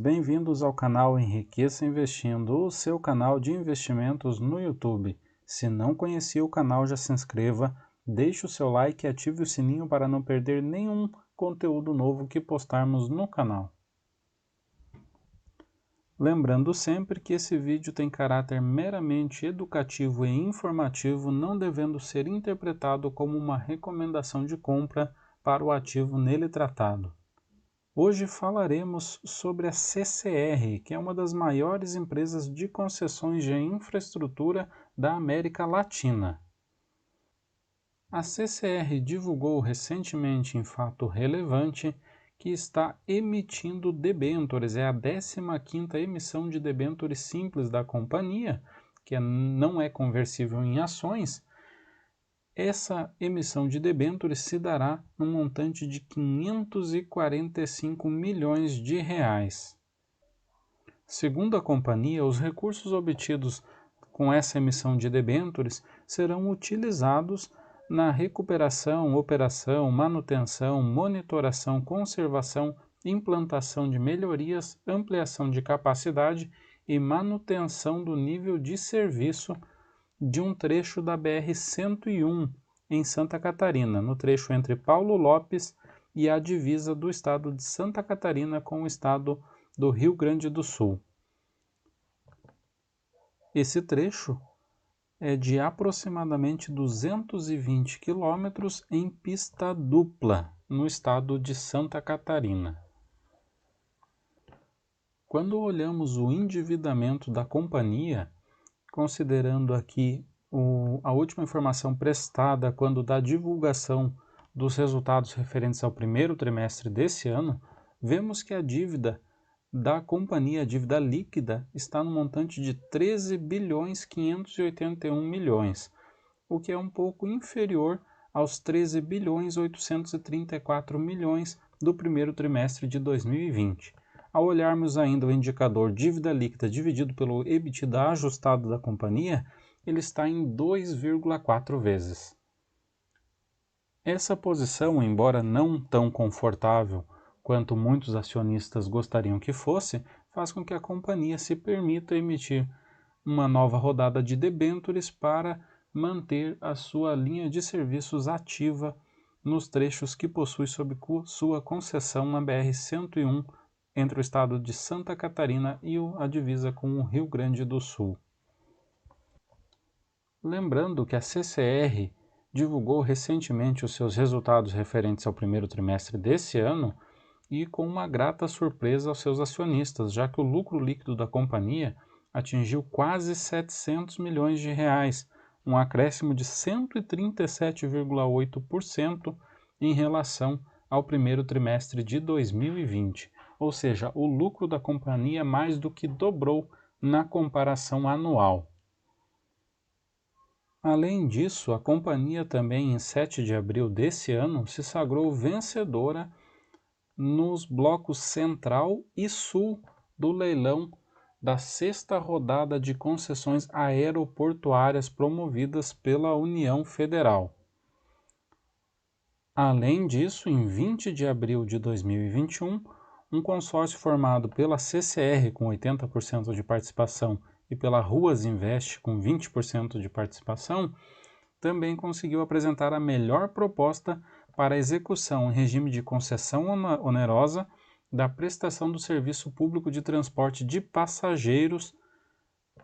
bem-vindos ao canal Enriqueça Investindo, o seu canal de investimentos no YouTube. Se não conhecia o canal, já se inscreva, deixe o seu like e ative o sininho para não perder nenhum conteúdo novo que postarmos no canal. Lembrando sempre que esse vídeo tem caráter meramente educativo e informativo, não devendo ser interpretado como uma recomendação de compra para o ativo nele tratado. Hoje falaremos sobre a CCR, que é uma das maiores empresas de concessões de infraestrutura da América Latina. A CCR divulgou recentemente em fato relevante que está emitindo debêntures, é a 15ª emissão de debêntures simples da companhia, que não é conversível em ações. Essa emissão de debêntures se dará num montante de 545 milhões de reais. Segundo a companhia, os recursos obtidos com essa emissão de debêntures serão utilizados na recuperação, operação, manutenção, monitoração, conservação, implantação de melhorias, ampliação de capacidade e manutenção do nível de serviço de um trecho da BR-101 em Santa Catarina, no trecho entre Paulo Lopes e a divisa do estado de Santa Catarina com o estado do Rio Grande do Sul. Esse trecho é de aproximadamente 220 quilômetros em pista dupla, no estado de Santa Catarina. Quando olhamos o endividamento da companhia, considerando aqui a última informação prestada quando da divulgação dos resultados referentes ao primeiro trimestre desse ano, vemos que a dívida da companhia, a dívida líquida, está no montante de 13 bilhões 581 milhões, o que é um pouco inferior aos 13 bilhões 834 milhões do primeiro trimestre de 2020. Ao olharmos ainda o indicador dívida líquida dividido pelo EBITDA ajustado da companhia, ele está em 2,4 vezes. Essa posição, embora não tão confortável quanto muitos acionistas gostariam que fosse, faz com que a companhia se permita emitir uma nova rodada de debêntures para manter a sua linha de serviços ativa nos trechos que possui sob sua concessão na BR-101 entre o estado de Santa Catarina e a divisa com o Rio Grande do Sul. Lembrando que a CCR divulgou recentemente os seus resultados referentes ao primeiro trimestre desse ano e com uma grata surpresa aos seus acionistas, já que o lucro líquido da companhia atingiu quase 700 milhões de reais, um acréscimo de 137,8% em relação ao primeiro trimestre de 2020. Ou seja, o lucro da companhia mais do que dobrou na comparação anual. Além disso, a companhia também em 7 de abril desse ano se sagrou vencedora nos blocos Central e Sul do leilão da 6ª rodada de concessões aeroportuárias promovidas pela União Federal. Além disso, em 20 de abril de 2021, um consórcio formado pela CCR com 80% de participação e pela Ruas Invest com 20% de participação, também conseguiu apresentar a melhor proposta para a execução em regime de concessão onerosa da prestação do serviço público de transporte de passageiros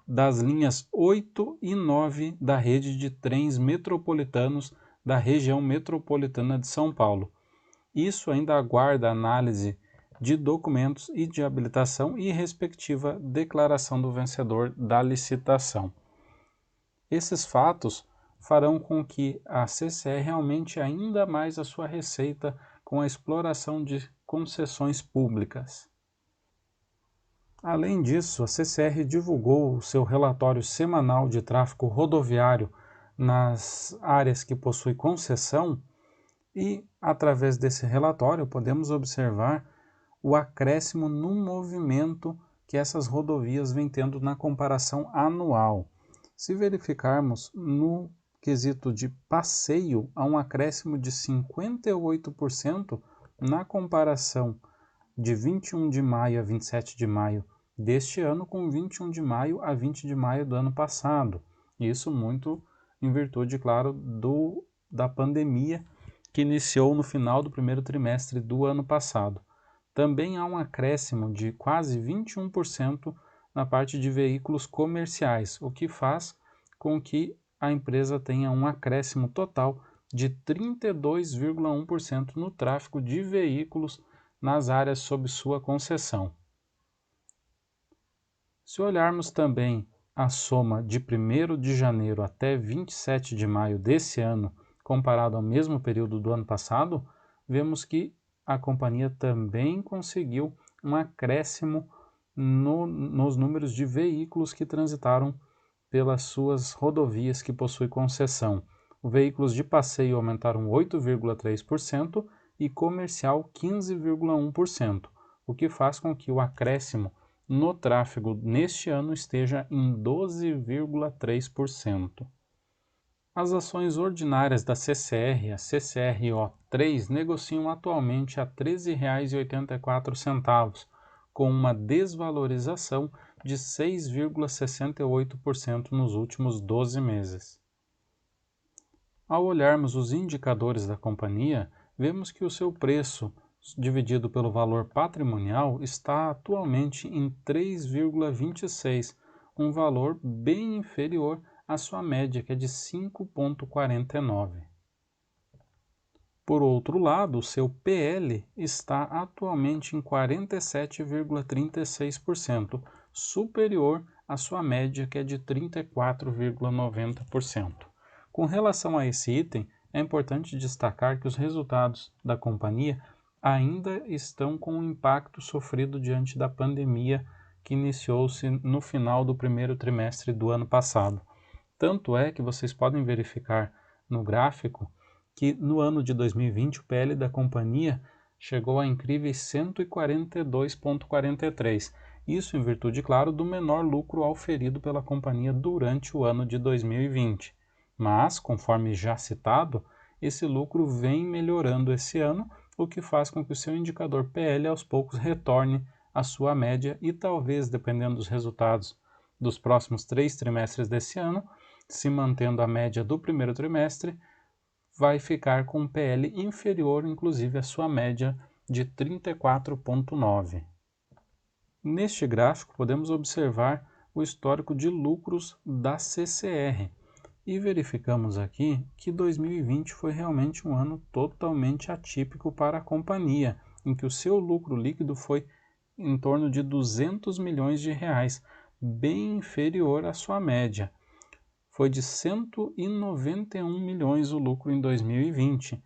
das linhas 8 e 9 da rede de trens metropolitanos da região metropolitana de São Paulo. Isso ainda aguarda análise de documentos e de habilitação e respectiva declaração do vencedor da licitação. Esses fatos farão com que a CCR aumente ainda mais a sua receita com a exploração de concessões públicas. Além disso, a CCR divulgou o seu relatório semanal de tráfego rodoviário nas áreas que possui concessão e, através desse relatório, podemos observar o acréscimo no movimento que essas rodovias vêm tendo na comparação anual. Se verificarmos no quesito de passeio, há um acréscimo de 58% na comparação de 21 de maio a 27 de maio deste ano com 21 de maio a 20 de maio do ano passado. Isso muito em virtude, claro, da pandemia que iniciou no final do primeiro trimestre do ano passado. Também há um acréscimo de quase 21% na parte de veículos comerciais, o que faz com que a empresa tenha um acréscimo total de 32,1% no tráfego de veículos nas áreas sob sua concessão. Se olharmos também a soma de 1º de janeiro até 27 de maio desse ano, comparado ao mesmo período do ano passado, vemos que a companhia também conseguiu um acréscimo nos números de veículos que transitaram pelas suas rodovias que possui concessão. Os veículos de passeio aumentaram 8,3% e comercial 15,1%, o que faz com que o acréscimo no tráfego neste ano esteja em 12,3%. As ações ordinárias da CCR, a CCRO3, negociam atualmente a R$ 13,84, com uma desvalorização de 6,68% nos últimos 12 meses. Ao olharmos os indicadores da companhia, vemos que o seu preço dividido pelo valor patrimonial está atualmente em 3,26, um valor bem inferior à sua média, que é de 5,49. Por outro lado, o seu PL está atualmente em 47,36%, superior à sua média, que é de 34,90%. Com relação a esse item, é importante destacar que os resultados da companhia ainda estão com o impacto sofrido diante da pandemia que iniciou-se no final do primeiro trimestre do ano passado. Tanto é que vocês podem verificar no gráfico que no ano de 2020 o PL da companhia chegou a incríveis 142,43. Isso em virtude, claro, do menor lucro auferido pela companhia durante o ano de 2020. Mas, conforme já citado, esse lucro vem melhorando esse ano, o que faz com que o seu indicador PL aos poucos retorne à sua média e talvez, dependendo dos resultados dos próximos 3 trimestres desse ano, se mantendo a média do primeiro trimestre, vai ficar com um PL inferior, inclusive, à sua média de 34,9. Neste gráfico, podemos observar o histórico de lucros da CCR e verificamos aqui que 2020 foi realmente um ano totalmente atípico para a companhia, em que o seu lucro líquido foi em torno de 200 milhões de reais, bem inferior à sua média. Foi de 191 milhões o lucro em 2020,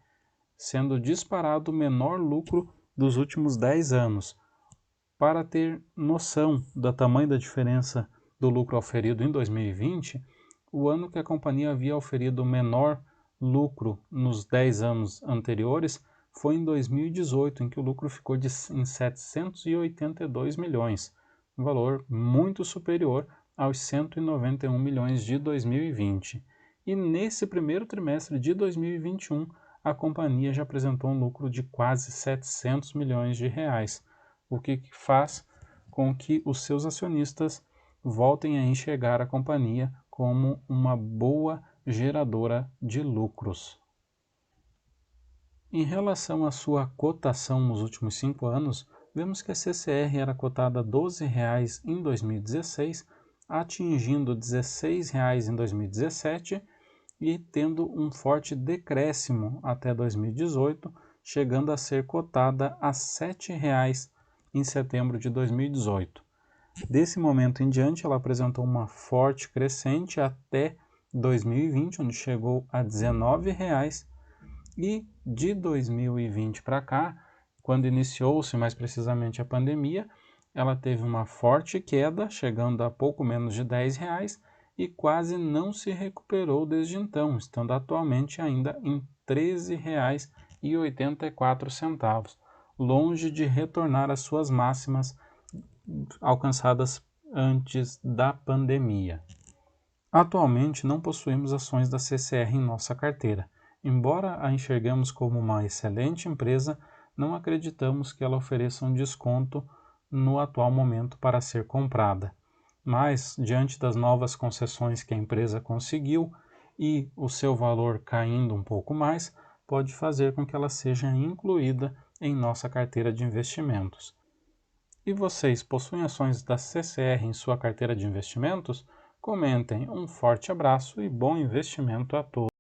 sendo disparado o menor lucro dos últimos 10 anos. Para ter noção do tamanho da diferença do lucro auferido em 2020, o ano que a companhia havia auferido o menor lucro nos 10 anos anteriores foi em 2018, em que o lucro ficou em 782 milhões, um valor muito superior aos 191 milhões de 2020. E nesse primeiro trimestre de 2021, a companhia já apresentou um lucro de quase 700 milhões de reais, o que faz com que os seus acionistas voltem a enxergar a companhia como uma boa geradora de lucros. Em relação à sua cotação nos últimos 5 anos, vemos que a CCR era cotada a R$ 12,00 em 2016, atingindo R$ 16,00 em 2017 e tendo um forte decréscimo até 2018, chegando a ser cotada a R$ 7,00 em setembro de 2018. Desse momento em diante, ela apresentou uma forte crescente até 2020, onde chegou a R$ 19,00, e de 2020 para cá, quando iniciou-se mais precisamente a pandemia, ela teve uma forte queda, chegando a pouco menos de R$ 10,00 e quase não se recuperou desde então, estando atualmente ainda em R$ 13,84, longe de retornar às suas máximas alcançadas antes da pandemia. Atualmente não possuímos ações da CCR em nossa carteira. Embora a enxergamos como uma excelente empresa, não acreditamos que ela ofereça um desconto no atual momento para ser comprada. Mas, diante das novas concessões que a empresa conseguiu e o seu valor caindo um pouco mais, pode fazer com que ela seja incluída em nossa carteira de investimentos. E vocês possuem ações da CCR em sua carteira de investimentos? Comentem. Um forte abraço e bom investimento a todos!